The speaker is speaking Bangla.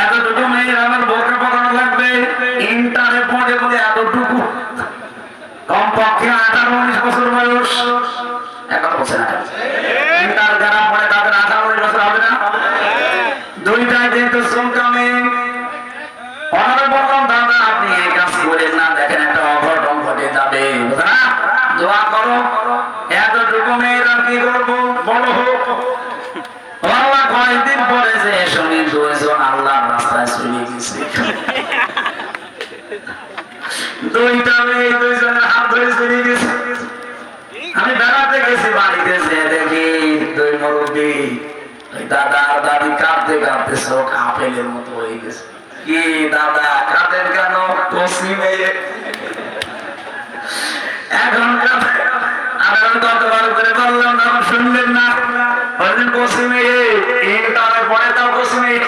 এতটুকু মেয়ের আমার বোরকা পরানো লাগবে, ইন্টারে পড়ে বলে এতটুকু, কমপক্ষে 18-19 বছর বয়স। এখন বলছে না ইন্টার যারা পড়ে তাদের 18-19 বছর হবে না? দুইটাই যেহেতু চৌকা মেয়ে, ওনারা বললাম দাদা আপনি এই কাজ করেন না, দেখেন একটা অঘটন ঘটে যাবে, দোয়া করো। এতটুকু মেয়েরা কি করবো, বড় হোক। আল্লাহ কয়েকদিন পরে যে শুনি দুইজন আল্লাহর রাস্তায় চলে গেছে, দুইটা মেয়ে দুইজনের হাত ধরে চলে গেছে। আমি বেড়াতে গেছি, বাড়িতে যে দেখি দুই মুরব্বী দাদা আর দাদি কাঁদতে কাঁদতে চোখ আপেলের মতো হয়ে গেছে। কি দাদা কাঁদেন কেন? কচি মেয়ে। এখন আমি কতবার করে বললাম না, শুনলেন না? কচি মেয়ে, ইন্টারে পড়ে তাও কচি মেয়ে।